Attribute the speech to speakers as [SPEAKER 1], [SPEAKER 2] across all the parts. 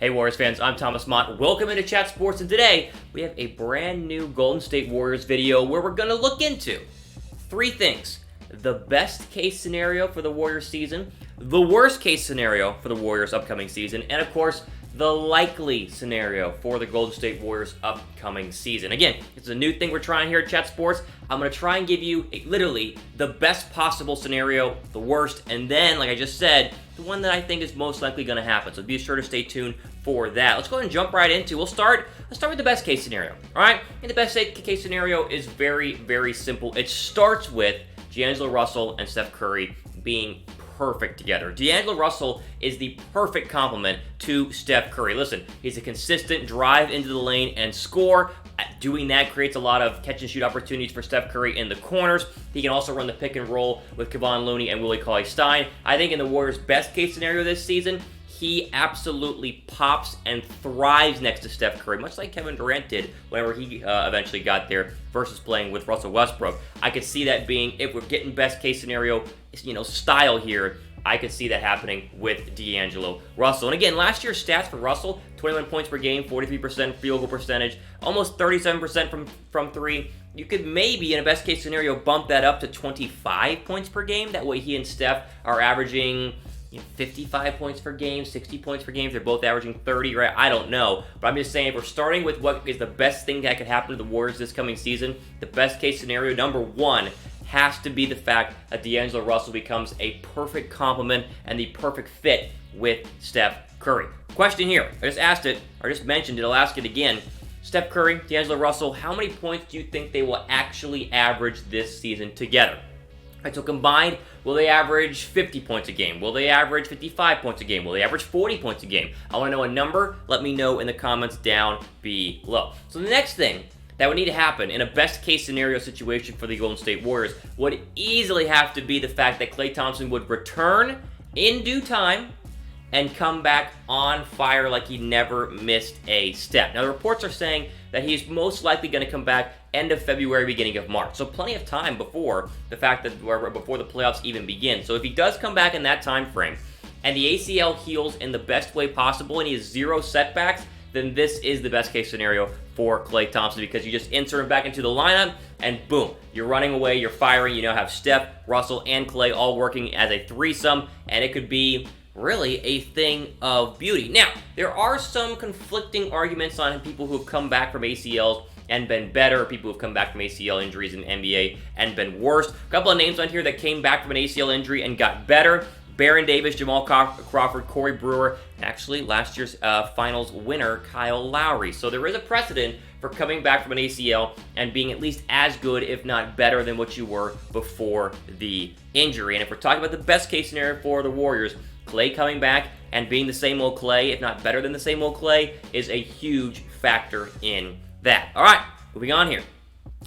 [SPEAKER 1] Hey Warriors fans, I'm Thomas Mott. Welcome into Chat Sports, and today we have a brand new Golden State Warriors video where we're going to look into three things. The best case scenario for the Warriors season, the worst case scenario for the Warriors upcoming season, and of course, the likely scenario for the Golden State Warriors upcoming season. Again, it's a new thing we're trying here at Chat Sports. I'm going to try and give you literally the best possible scenario, the worst, and then, like I just said, the one that I think is most likely going to happen. So be sure to stay tuned for that. Let's go ahead and jump right into. Let's start with the best case scenario. All right, and the best case scenario is very, very simple. It starts with D'Angelo Russell and Steph Curry being perfect together. D'Angelo Russell is the perfect complement to Steph Curry. Listen, he's a consistent drive into the lane and score. Doing that creates a lot of catch and shoot opportunities for Steph Curry in the corners. He can also run the pick and roll with Kevon Looney and Willie Cauley-Stein. I think in the Warriors' best case scenario this season, he absolutely pops and thrives next to Steph Curry, much like Kevin Durant did whenever he eventually got there versus playing with Russell Westbrook. I could see that being, if we're getting best case scenario, style here, I could see that happening with D'Angelo Russell. And again, last year's stats for Russell, 21 points per game, 43% field goal percentage, almost 37% from three. You could maybe, in a best case scenario, bump that up to 25 points per game. That way he and Steph are averaging 55 points per game, 60 points per game. They're both averaging 30, right? I don't know. But I'm just saying, if we're starting with what is the best thing that could happen to the Warriors this coming season, the best case scenario, number one, has to be the fact that D'Angelo Russell becomes a perfect complement and the perfect fit with Steph Curry. Question here. I just asked it, or just mentioned it, I'll ask it again. Steph Curry, D'Angelo Russell, how many points do you think they will actually average this season together? Right, so combined, will they average 50 points a game? Will they average 55 points a game? Will they average 40 points a game? I want to know a number. Let me know in the comments down below. So the next thing that would need to happen in a best case scenario situation for the Golden State Warriors would easily have to be the fact that Klay Thompson would return in due time and come back on fire like he never missed a step. Now, the reports are saying that he's most likely going to come back end of February, beginning of March. So plenty of time before the playoffs even begin. So if he does come back in that time frame and the ACL heals in the best way possible and he has zero setbacks, then this is the best case scenario for Klay Thompson, because you just insert him back into the lineup and boom, you're running away, you're firing. You now have Steph, Russell, and Klay all working as a threesome, and it could be really a thing of beauty. Now, there are some conflicting arguments on people who have come back from ACLs and been better, people who have come back from ACL injuries in the NBA and been worse. A couple of names on here that came back from an ACL injury and got better: Baron Davis, Jamal Crawford, Corey Brewer, and actually last year's finals winner, Kyle Lowry. So there is a precedent for coming back from an ACL and being at least as good, if not better, than what you were before the injury. And if we're talking about the best case scenario for the Warriors, Klay coming back and being the same old Klay, if not better than the same old Klay, is a huge factor in that. All right, moving on here.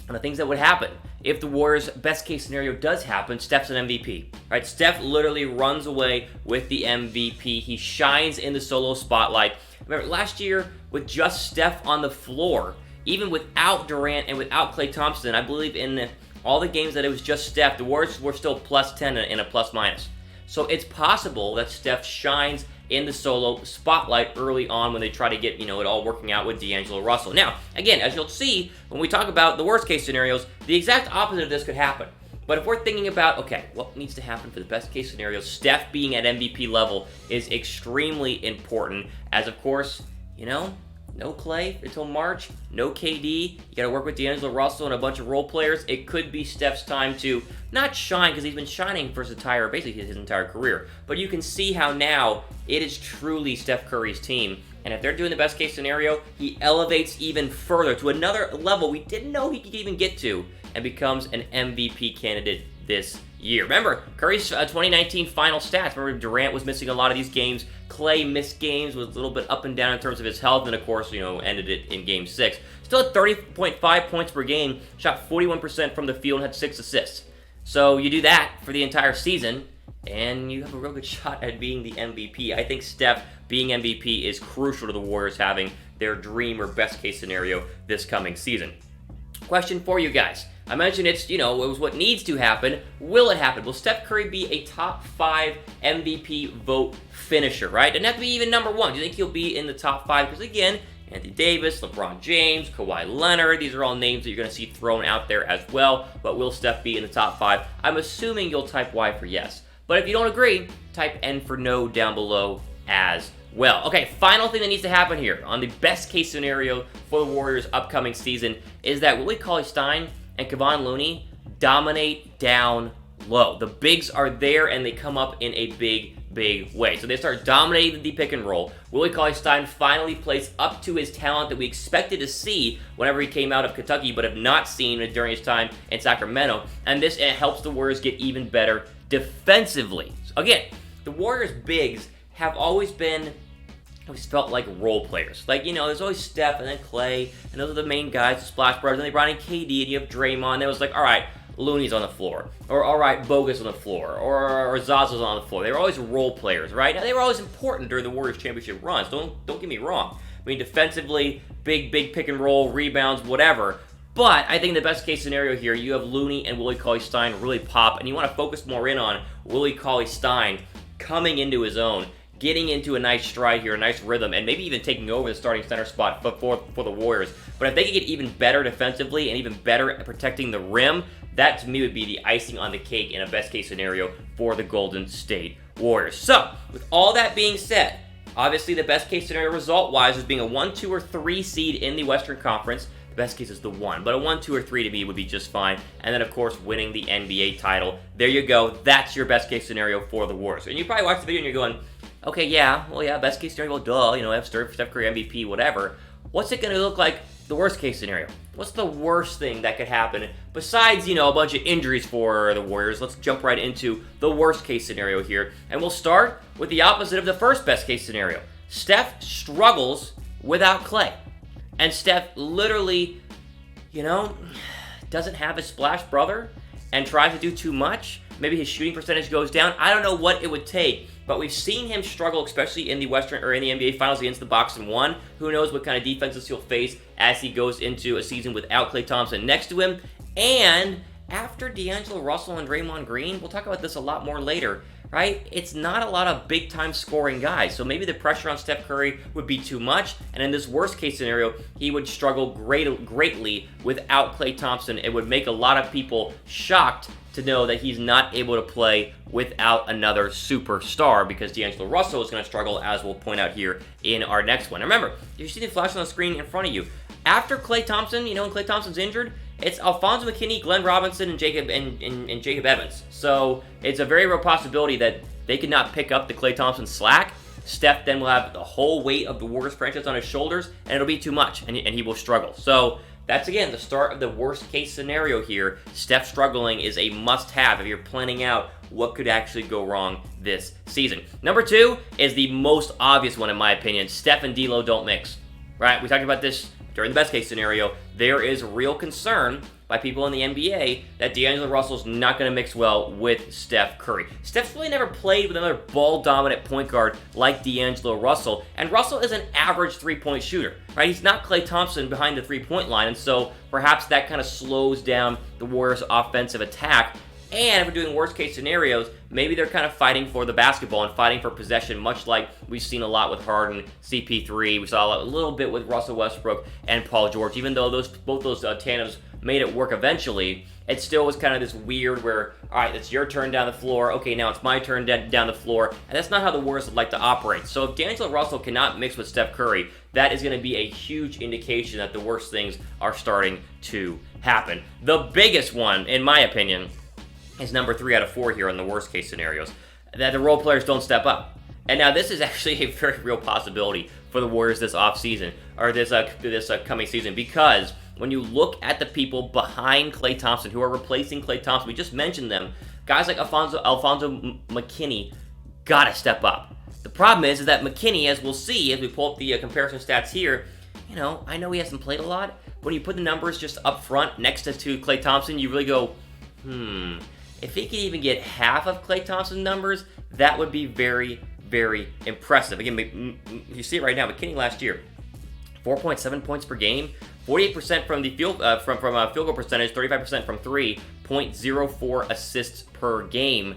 [SPEAKER 1] And the things that would happen if the Warriors' best case scenario does happen, Steph's an MVP. Right? Steph literally runs away with the MVP. He shines in the solo spotlight. Remember, last year, with just Steph on the floor, even without Durant and without Klay Thompson, I believe in all the games that it was just Steph, the Warriors were still plus 10 and a plus minus. So it's possible that Steph shines in the solo spotlight early on when they try to get, it all working out with D'Angelo Russell. Now, again, as you'll see, when we talk about the worst case scenarios, the exact opposite of this could happen. But if we're thinking about, okay, what needs to happen for the best case scenario, Steph being at MVP level is extremely important, as of course, no Klay until March, no KD. You got to work with D'Angelo Russell and a bunch of role players. It could be Steph's time to not shine, because he's been shining for his entire career. But you can see how now it is truly Steph Curry's team. And if they're doing the best case scenario, he elevates even further to another level we didn't know he could even get to, and becomes an MVP candidate this year. Remember, Curry's 2019 final stats. Remember, Durant was missing a lot of these games. Klay missed games, was a little bit up and down in terms of his health, and of course, ended it in Game 6. Still at 30.5 points per game, shot 41% from the field, and had 6 assists. So you do that for the entire season, and you have a real good shot at being the MVP. I think Steph being MVP is crucial to the Warriors having their dream or best case scenario this coming season. Question for you guys. I mentioned it's, it was what needs to happen. Will it happen? Will Steph Curry be a top 5 MVP vote finisher, right? Doesn't have to be even number 1. Do you think he'll be in the top 5? Because again, Anthony Davis, LeBron James, Kawhi Leonard, these are all names that you're going to see thrown out there as well. But will Steph be in the top 5? I'm assuming you'll type Y for yes. But if you don't agree, type N for no down below as well. Okay, final thing that needs to happen here on the best case scenario for the Warriors upcoming season is that Willie Cauley-Stein and Kevon Looney dominate down low. The bigs are there and they come up in a big way. So they start dominating the pick and roll. Willie Cauley-Stein finally plays up to his talent that we expected to see whenever he came out of Kentucky, but have not seen during his time in Sacramento. And this helps the Warriors get even better defensively. So again, the Warriors bigs have always felt like role players. Like, there's always Steph and then Klay, and those are the main guys, the Splash Brothers, and they brought in KD, and you have Draymond, and it was like, all right, Looney's on the floor, or all right, Bogus on the floor, or Zaza's on the floor. They were always role players, right? Now, they were always important during the Warriors championship runs. Don't get me wrong. I mean, defensively, big pick and roll, rebounds, whatever. But I think the best case scenario here, you have Looney and Willie Cauley-Stein really pop, and you want to focus more in on Willie Cauley-Stein coming into his own, getting into a nice stride here, a nice rhythm, and maybe even taking over the starting center spot for the Warriors. But if they could get even better defensively and even better at protecting the rim, that to me would be the icing on the cake in a best case scenario for the Golden State Warriors. So, with all that being said, obviously the best case scenario result-wise is being a 1, 2, or 3 seed in the Western Conference. The best case is the 1, but a 1, 2, or 3 to me would be just fine. And then, of course, winning the NBA title. There you go. That's your best case scenario for the Warriors. And you probably watch the video and you're going, okay, yeah, best case scenario, well, duh, have Steph Curry MVP, whatever. What's it going to look like the worst case scenario? What's the worst thing that could happen besides, a bunch of injuries for the Warriors? Let's jump right into the worst case scenario here. And we'll start with the opposite of the first best case scenario. Steph struggles without Klay. And Steph literally, doesn't have his splash brother and tries to do too much. Maybe his shooting percentage goes down. I don't know what it would take, but we've seen him struggle, especially in the Western or in the NBA Finals against the Bucks and won. Who knows what kind of defenses he'll face as he goes into a season without Klay Thompson next to him. And after D'Angelo Russell and Draymond Green, we'll talk about this a lot more later, right? It's not a lot of big-time scoring guys, so maybe the pressure on Steph Curry would be too much, and in this worst-case scenario, he would struggle greatly without Klay Thompson. It would make a lot of people shocked to know that he's not able to play without another superstar, because D'Angelo Russell is going to struggle, as we'll point out here in our next one. Remember, if you see the flash on the screen in front of you, after Klay Thompson, when Klay Thompson's injured, it's Alfonzo McKinnie, Glenn Robinson, and Jacob Evans. So it's a very real possibility that they could not pick up the Klay Thompson slack. Steph then will have the whole weight of the Warriors franchise on his shoulders, and it'll be too much, and he will struggle. So that's, again, the start of the worst-case scenario here. Steph struggling is a must-have if you're planning out what could actually go wrong this season. Number 2 is the most obvious one, in my opinion. Steph and D'Lo don't mix, right? We talked about this during the best-case scenario. There is real concern by people in the NBA that D'Angelo Russell's not going to mix well with Steph Curry. Steph's really never played with another ball-dominant point guard like D'Angelo Russell, and Russell is an average three-point shooter, right? He's not Klay Thompson behind the three-point line, and so perhaps that kind of slows down the Warriors' offensive attack. And if we're doing worst-case scenarios, maybe they're kind of fighting for the basketball and fighting for possession, much like we've seen a lot with Harden, CP3. We saw a little bit with Russell Westbrook and Paul George. Even though both those tandems made it work eventually, it still was kind of this weird where, all right, it's your turn down the floor. Okay, now it's my turn down the floor. And that's not how the Warriors would like to operate. So if D'Angelo Russell cannot mix with Steph Curry, that is going to be a huge indication that the worst things are starting to happen. The biggest one, in my opinion, is number 3 out of 4 here on the worst case scenarios, that the role players don't step up. And now this is actually a very real possibility for the Warriors this offseason, or this coming season, because when you look at the people behind Klay Thompson who are replacing Klay Thompson, we just mentioned them, guys like Alfonzo McKinnie gotta step up. The problem is that McKinnie, as we'll see as we pull up the comparison stats here, I know he hasn't played a lot, but when you put the numbers just up front next to Klay Thompson, you really go, if he could even get half of Klay Thompson's numbers, that would be very, very impressive. Again, you see it right now, McKinnie last year, 4.7 points per game, 48% from the field goal percentage, 35% from three, 0.04 assists per game.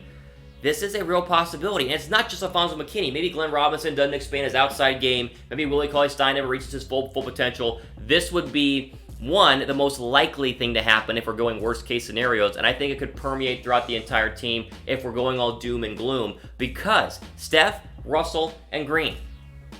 [SPEAKER 1] This is a real possibility, and it's not just Alfonzo McKinnie. Maybe Glenn Robinson doesn't expand his outside game. Maybe Willie Cauley-Stein never reaches his full potential. This would be, the most likely thing to happen if we're going worst case scenarios, and I think it could permeate throughout the entire team if we're going all doom and gloom, because Steph, Russell, and Green.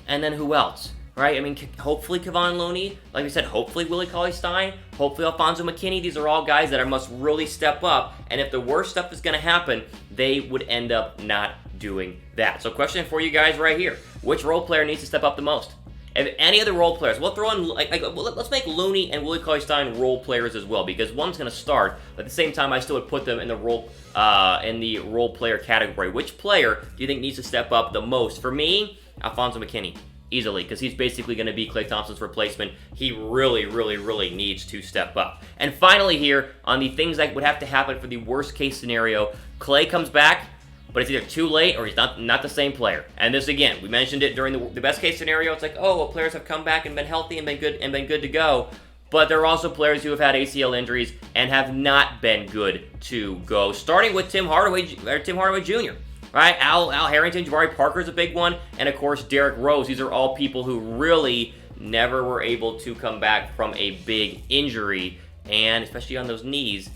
[SPEAKER 1] And then who else? Right? I mean, hopefully Kevon Looney, like we said, hopefully Willie Cauley-Stein, hopefully Alfonzo McKinnie. These are all guys that must really step up, and if the worst stuff is going to happen, they would end up not doing that. So question for you guys right here. Which role player needs to step up the most? If any of the role players, we'll throw in, let's make Looney and Willie Cauley-Stein role players as well, because one's going to start, but at the same time, I still would put them in the role player category. Which player do you think needs to step up the most? For me, Alfonzo McKinnie. Easily, because he's basically going to be Klay Thompson's replacement. He really, really, really needs to step up. And finally here, on the things that would have to happen for the worst case scenario, Klay comes back, but it's either too late or he's not the same player. And this, again, we mentioned it during the best case scenario. It's like, oh, well, players have come back and been healthy and been good to go. But there are also players who have had ACL injuries and have not been good to go. Starting with Tim Hardaway Jr., right? Al Harrington, Jabari Parker's a big one, and of course Derrick Rose. These are all people who really never were able to come back from a big injury, and especially on those knees.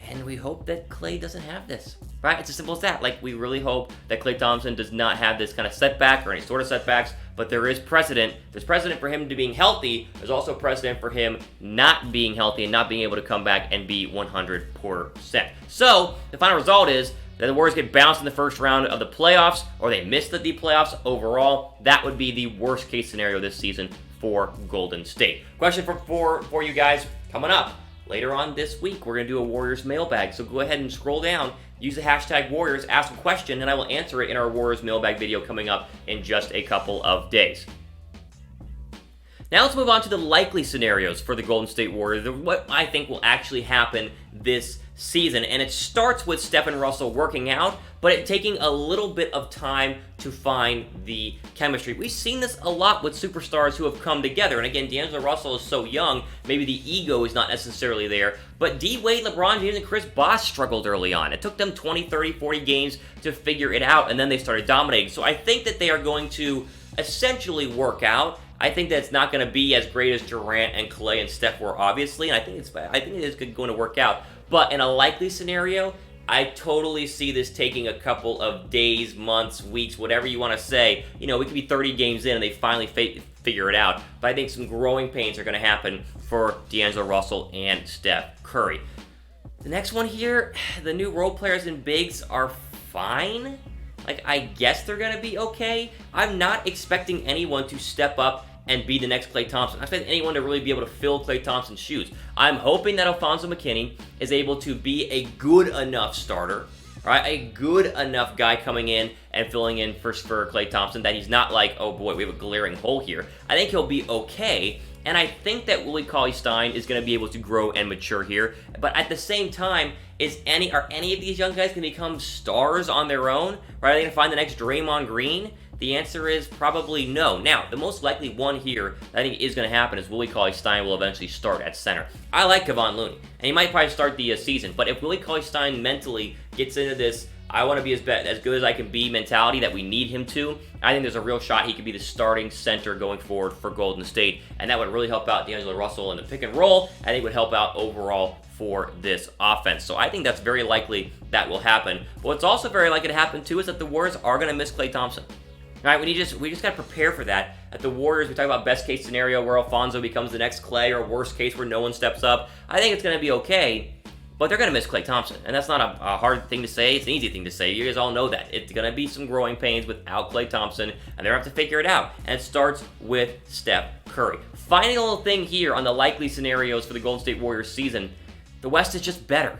[SPEAKER 1] And we hope that Klay doesn't have this, right? It's as simple as that. Like, we really hope that Klay Thompson does not have this kind of setback or any sort of setbacks, but there is precedent. There's precedent for him to being healthy. There's also precedent for him not being healthy and not being able to come back and be 100%. So, the final result is that the Warriors get bounced in the first round of the playoffs, or they miss the playoffs overall. That would be the worst case scenario this season for Golden State. Question for you guys coming up. Later on this week, we're going to do a Warriors mailbag. So go ahead and scroll down, use the hashtag Warriors, ask a question, and I will answer it in our Warriors mailbag video coming up in just a couple of days. Now let's move on to the likely scenarios for the Golden State Warriors, what I think will actually happen this season. And it starts with Steph and Russell working out, but it taking a little bit of time to find the chemistry. We've seen this a lot with superstars who have come together. And again, D'Angelo Russell is so young, maybe the ego is not necessarily there. But D-Wade, LeBron James, and Chris Bosh struggled early on. It took them 20, 30, 40 games to figure it out, and then they started dominating. So I think that they are going to essentially work out. I think that it's not going to be as great as Durant and Klay and Steph were, obviously, and I think it is going to work out. But in a likely scenario, I totally see this taking a couple of days, months, weeks, whatever you want to say. You know, we could be 30 games in and they finally figure it out. But I think some growing pains are going to happen for D'Angelo Russell and Steph Curry. The next one here, the new role players and bigs are fine. Like, I guess they're going to be okay. I'm not expecting anyone to step up and be the next Klay Thompson. I expect anyone to really be able to fill Klay Thompson's shoes. I'm hoping that Alfonzo McKinnie is able to be a good enough starter, right? A good enough guy coming in and filling in for Klay Thompson, that he's not like, oh boy, we have a glaring hole here. I think he'll be okay. And I think that Willie Cauley-Stein is going to be able to grow and mature here. But at the same time, are any of these young guys going to become stars on their own? Right? Are they going to find the next Draymond Green? The answer is probably no. Now, the most likely one here that I think is going to happen is Willie Cauley-Stein will eventually start at center. I like Kevon Looney, and he might probably start the season. But if Willie Cauley-Stein mentally gets into this, I want to be as good as I can be mentality that we need him to, I think there's a real shot he could be the starting center going forward for Golden State, and that would really help out D'Angelo Russell in the pick and roll, and it would help out overall for this offense. So I think that's very likely that will happen. But what's also very likely to happen too is that the Warriors are going to miss Klay Thompson. All right, we just got to prepare for that. At the Warriors, we talk about best case scenario where Alfonzo becomes the next Klay, or worst case where no one steps up. I think it's going to be okay. But they're going to miss Klay Thompson, and that's not a hard thing to say. It's an easy thing to say. You guys all know that. It's going to be some growing pains without Klay Thompson, and they're going to have to figure it out. And it starts with Steph Curry. Final thing here on the likely scenarios for the Golden State Warriors season, the West is just better,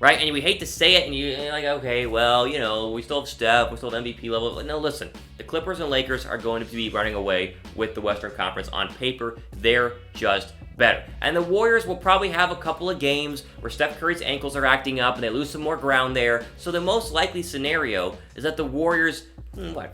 [SPEAKER 1] right? And we hate to say it, and you're like, okay, well, you know, we still have Steph, we still have MVP level. No, listen, the Clippers and Lakers are going to be running away with the Western Conference. On paper, they're just better. And the Warriors will probably have a couple of games where Steph Curry's ankles are acting up and they lose some more ground there. So the most likely scenario is that the Warriors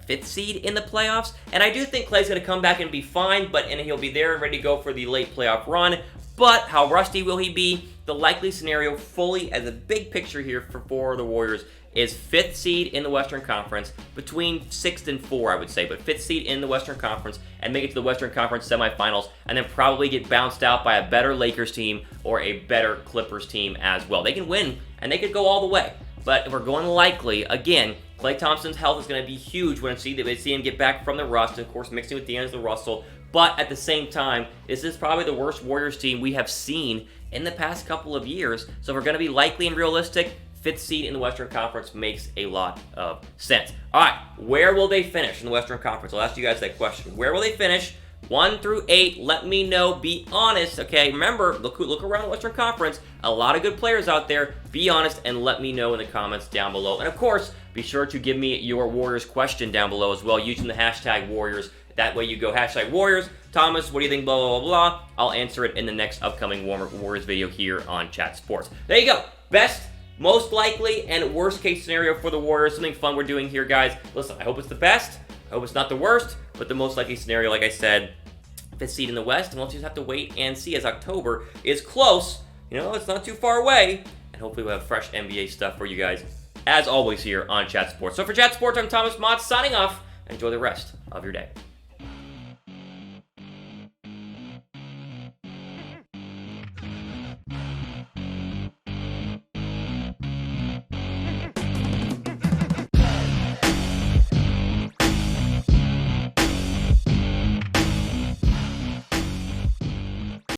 [SPEAKER 1] fifth seed in the playoffs? And I do think Klay's going to come back and be fine, and he'll be there and ready to go for the late playoff run. But how rusty will he be? The likely scenario fully as a big picture here for the Warriors is fifth seed in the Western Conference, between 6th and 4, I would say, but fifth seed in the Western Conference and make it to the Western Conference semifinals, and then probably get bounced out by a better Lakers team or a better Clippers team as well. They can win, and they could go all the way. But if we're going likely, again, Klay Thompson's health is going to be huge when they see him get back from the rust, and of course mixing with D'Angelo Russell. But at the same time, this is probably the worst Warriors team we have seen in the past couple of years. So if we're going to be likely and realistic, fifth seed in the Western Conference makes a lot of sense. All right, where will they finish in the Western Conference? I'll ask you guys that question. Where will they finish? 1 through 8, let me know. Be honest, okay? Remember, look around the Western Conference. A lot of good players out there. Be honest and let me know in the comments down below. And of course, be sure to give me your Warriors question down below as well using the hashtag Warriors. That way you go hashtag Warriors. Thomas, what do you think? Blah, blah, blah, blah. I'll answer it in the next upcoming Warriors video here on Chat Sports. There you go. Best, most likely, and worst case scenario for the Warriors. Something fun we're doing here, guys. Listen, I hope it's the best. I hope it's not the worst, but the most likely scenario, like I said, fifth seed in the West, and we'll just have to wait and see as October is close. You know, it's not too far away, and hopefully we'll have fresh NBA stuff for you guys, as always, here on Chat Sports. So for Chat Sports, I'm Thomas Mott, signing off. Enjoy the rest of your day.